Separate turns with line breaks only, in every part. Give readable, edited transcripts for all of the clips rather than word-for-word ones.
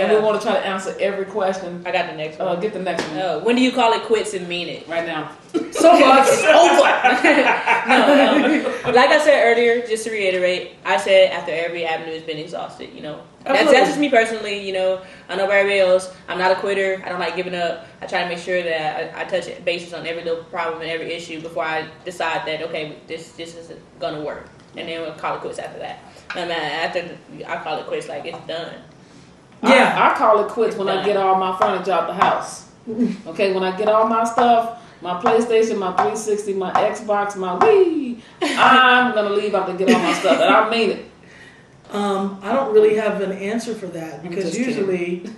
And we want to try to answer every question.
I got the next one.
Get the next one.
When do you call it quits and mean it?
Right now.
So much. It's over. Like I said earlier, just to reiterate, I said after every avenue has been exhausted, That's just me personally, I know about everybody else. I'm not a quitter. I don't like giving up. I try to make sure that I touch bases on every little problem and every issue before I decide that, okay, this isn't going to work. And then we'll call it quits after that. And after I call it quits, like, it's done.
Yeah. I call it quits when I get all my furniture out the house. Okay, when I get all my stuff, my PlayStation, my 360, my Xbox, my Wii, I'm going to leave out to get all my stuff. And I mean it.
I don't really have an answer for that because usually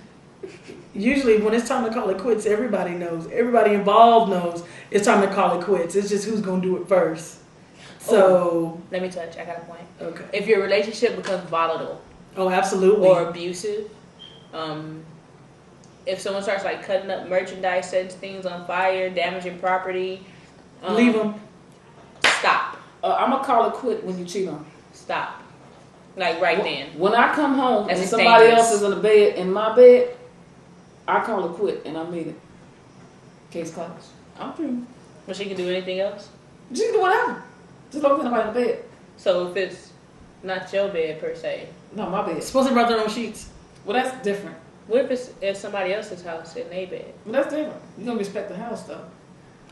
when it's time to call it quits, everybody knows. Everybody involved knows it's time to call it quits. It's just who's going to do it first. So
let me touch. I got a point.
Okay.
If your relationship becomes volatile.
Oh, absolutely.
Or abusive. If someone starts like cutting up merchandise, setting things on fire, damaging property,
leave them.
Stop.
I'm gonna call it quit when you cheat on me.
Stop. Like right then.
When I come home and somebody else is in the bed, in my bed, I call it quit and I mean it. Case closed. I'm through.
But she can do anything else?
She can do whatever. Just don't put nobody in the bed.
So if it's not your bed per se.
No, my bed.
Supposed to brought their own sheets.
Well, that's different.
What if it's at somebody else's house in their bed?
Well, that's different. You're going to respect the house, though.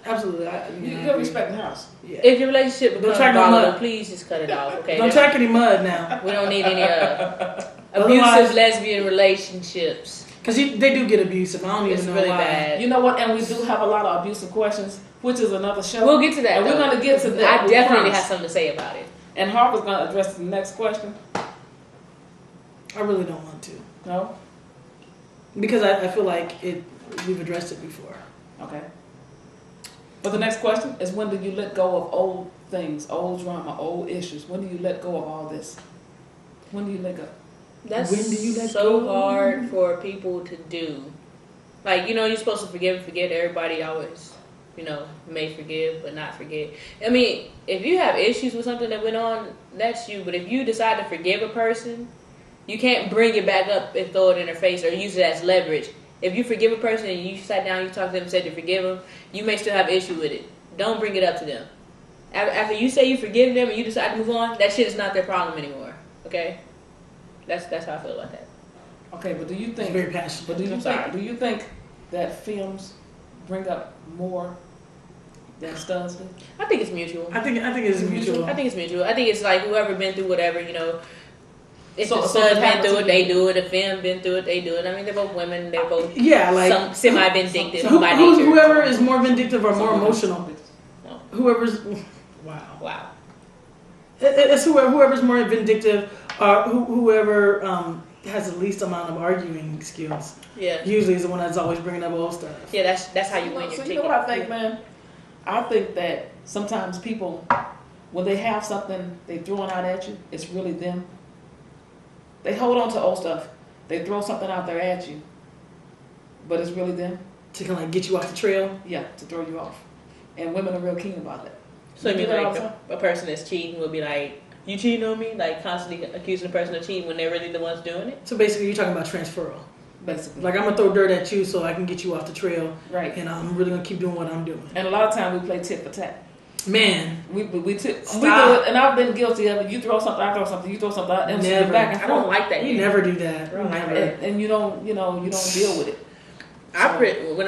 Absolutely.
You're going to respect the house.
Yeah.
If your relationship becomes volatile, please just cut it off, okay?
Don't track any mud now.
We don't need any abusive lesbian relationships.
Because they do get abusive. I don't even know
really
why.
Bad.
You know what? And we do have a lot of abusive questions, which is another show.
We'll get to that.
And we're going to get to that.
I definitely have something to say about it.
And Harper's going to address the next question.
I really don't want to.
No?
Because I feel like we've addressed it before.
Okay. But the next question is, when do you let go of old things, old drama, old issues? When do you let go of all this? When do you let go?
That's
when do you let
so
go?
hard for people to do. Like, you're supposed to forgive and forget. Everybody always, may forgive but not forget. I mean, if you have issues with something that went on, that's you. But if you decide to forgive a person, you can't bring it back up and throw it in their face or use it as leverage. If you forgive a person and you sat down, you talked to them and said to forgive them, you may still have issue with it. Don't bring it up to them. After you say you forgive them and you decide to move on, that shit is not their problem anymore. Okay? That's how I feel about that.
Okay, but do you think?
It's very passionate.
But do you think that films bring up more than studs do?
I think it's mutual.
I think it's mutual.
I think it's mutual. I think it's like whoever been through whatever, If the son's been through it, they do it. If Finn been through it, they do it. I mean, they're both women. They're both some semi-vindictive by nature.
Whoever is more vindictive or more emotional.
No.
Whoever's...
Wow.
It's whoever's more vindictive or whoever has the least amount of arguing skills.
Yeah.
Usually is the one that's always bringing up old stuff.
Yeah, that's how you win your ticket.
You know what I think, man? I think that sometimes people, when they have something they throwing out at you, it's really them. They hold on to old stuff. They throw something out there at you, but it's really them.
To kind of like get you off the trail?
Yeah, to throw you off. And women are real keen about that.
So you mean like a person that's cheating will be like, you cheating on me? Like constantly accusing the person of cheating when they're really the ones doing it?
So basically you're talking about transferal.
Basically.
Like, I'm going to throw dirt at you so I can get you off the trail.
Right.
And I'm really going to keep doing what I'm doing.
And a lot of times we play tit for tat.
Man.
We do it, and I've been guilty of it. You throw something, I throw something, you throw something, and
never.
Back and forth.
I don't like that.
You never do that. Never.
And you don't deal with it.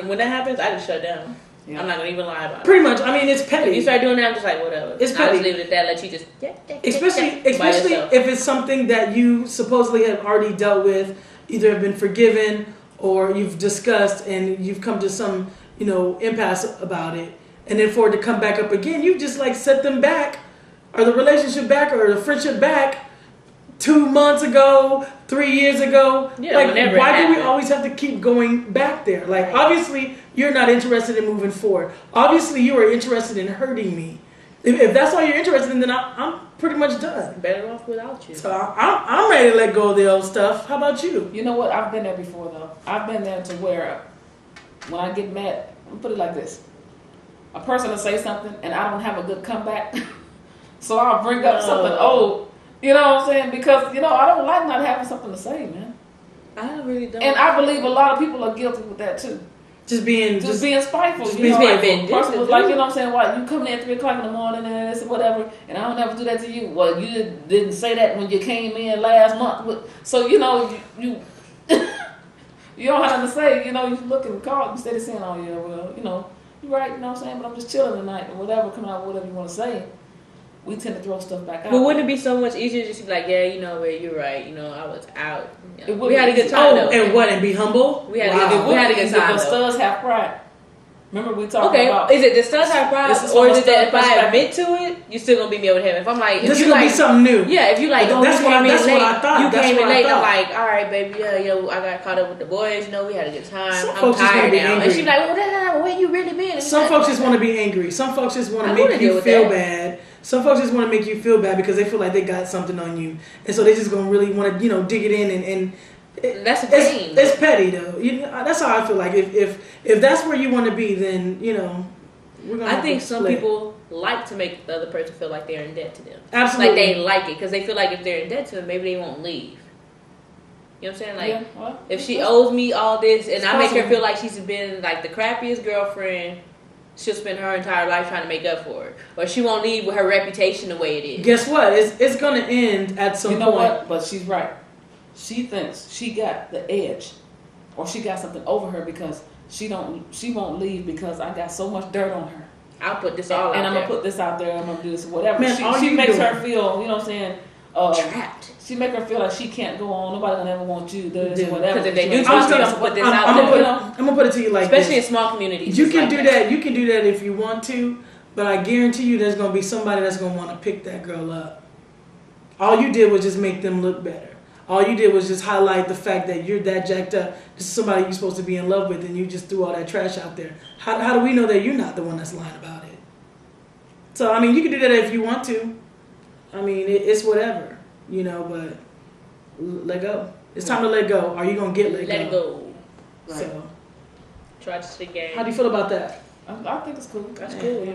When that happens, I just shut down. Yeah. I'm not gonna even lie about it.
Pretty much. I mean, it's petty.
If you start doing that, I'm just like, whatever.
It's petty.
I just leave it at that. Let you just
especially if it's something that you supposedly have already dealt with, either have been forgiven or you've discussed and you've come to some impasse about it, and then for it to come back up again, you just like set them back, or the relationship back, or the friendship back 2 months ago, 3 years ago.
Yeah,
like, why do we always have to keep going back there? Like, obviously, you're not interested in moving forward. Obviously, you are interested in hurting me. If that's all you're interested in, then I'm pretty much done.
Better off without you.
So I'm ready to let go of the old stuff. How about you?
You know what? I've been there before, though. I've been there to where when I get mad, I'll put it like this. A person will say something, and I don't have a good comeback. So I'll bring up something old. You know what I'm saying? Because, I don't like not having something to say, man.
I really don't.
And I believe a lot of people are guilty with that too.
Just being
spiteful.
Just
You
being
know,
spiteful.
person was like, you know what I'm saying? Why you coming in at 3 o'clock in the morning and this and whatever, and I don't ever do that to you. Well, you didn't say that when you came in last month. So you know you you don't have nothing to say. You know, you look and call instead of saying, oh yeah, well, you know, you're right. You know what I'm saying? But I'm just chilling tonight or whatever. Coming out with whatever you want to say. We tend to throw stuff back out.
But wouldn't it be so much easier just to be like, yeah, you know, you're right. You know, I was out. You know, we had a good time.
Oh, and what? And be humble.
We had a good time.
The studs have pride. Remember we talked about.
Is it the studs have pride, or is it that if I admit to it, you still gonna beat me over the head? If I'm like,
this is gonna be something new.
Yeah, if you like, oh,
that's what I thought.
You came in late. I'm like, all right, baby, I got caught up with the boys. You know, we had a good time. I'm tired now. And she's like, well, where you really been?
Some folks just want to be angry. Some folks just want to make you feel bad. Some folks just want to make you feel bad because they feel like they got something on you, and so they just gonna really want to, dig it in and
that's a pain.
It's petty though. That's how I feel like if that's where you want to be, then we're gonna.
I think some people like to make the other person feel like they're in debt to them.
Absolutely,
like they like it because they feel like if they're in debt to them, maybe they won't leave. You know what I'm saying? Like if she owes me all this, and I make her feel like she's been like the crappiest girlfriend. She'll spend her entire life trying to make up for it, or she won't leave with her reputation the way it is.
Guess what? It's gonna end at some point.
You know what? But she's right. She thinks she got the edge, or she got something over her because she won't leave because I got so much dirt on her.
I'll put this all out there.
And I'm gonna put this out there. I'm gonna do this whatever.
Man,
she makes her feel, you know what I'm saying?
Trapped.
She make her feel like she can't go on. Nobody gonna ever want you. This whatever.
Because if they do trust me, I'm gonna put this out there.
I'm gonna put it to you like
especially
this.
in small communities.
You can do that. You can do that if you want to, but I guarantee you, there's gonna be somebody that's gonna want to pick that girl up. All you did was just make them look better. All you did was just highlight the fact that you're that jacked up. This is somebody you're supposed to be in love with, and you just threw all that trash out there. How do we know that you're not the one that's lying about it? So I mean, you can do that if you want to. I mean, it's whatever, but let go. It's time to let go. Are you gonna get let go?
Let go.
Right. So,
try to stick game.
How do you feel about that?
I think it's cool.
That's cool.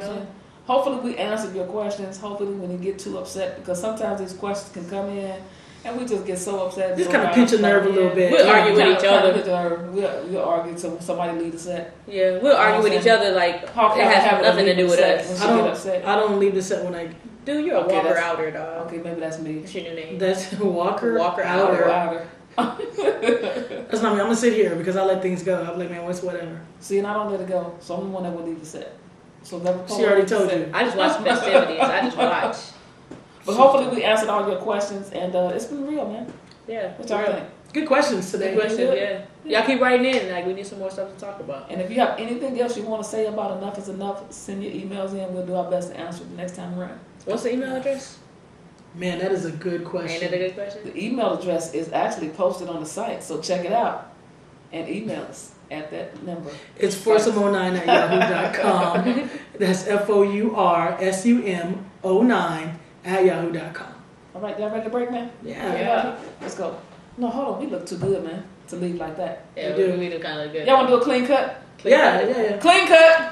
Hopefully we answered your questions. Hopefully when you get too upset, because sometimes these questions can come in and we just get so upset.
Just kind of pinch a nerve a little bit.
We'll argue with each other.
We'll argue till somebody leave the set.
Yeah, we'll argue with each other like it has nothing to do with us.
I don't leave the set when I.
Dude, you're a walker outer, dog.
Okay, maybe that's me.
What's your new name?
That's Walker
outer.
That's not me. I'm gonna sit here because I let things go. I'm like, man, what's whatever.
See, and I don't let it go, so I'm the one that will leave the set. So never.
She already told you.
I just watch festivities. I just watch.
But hopefully we answered all your questions, and it's been real, man.
Yeah.
What y'all think?
Good questions today.
Good questions, yeah. Y'all keep writing in. Like, we need some more stuff to talk about.
And if you have anything else you want to say about Enough is Enough, send your emails in. We'll do our best to answer the next time around.
What's the email address?
Man, that is a good question.
Ain't that a good question?
The email address is actually posted on the site, so check it out and email us at that number.
It's foursum09@yahoo.com. That's FOURSUM09@yahoo.com.
All right, y'all ready to break, man?
Yeah.
Let's go. No, hold on. We look too good, man, to leave like that.
Yeah,
we do.
We do kind of good.
Y'all want to do a clean cut?
Yeah.
Clean cut!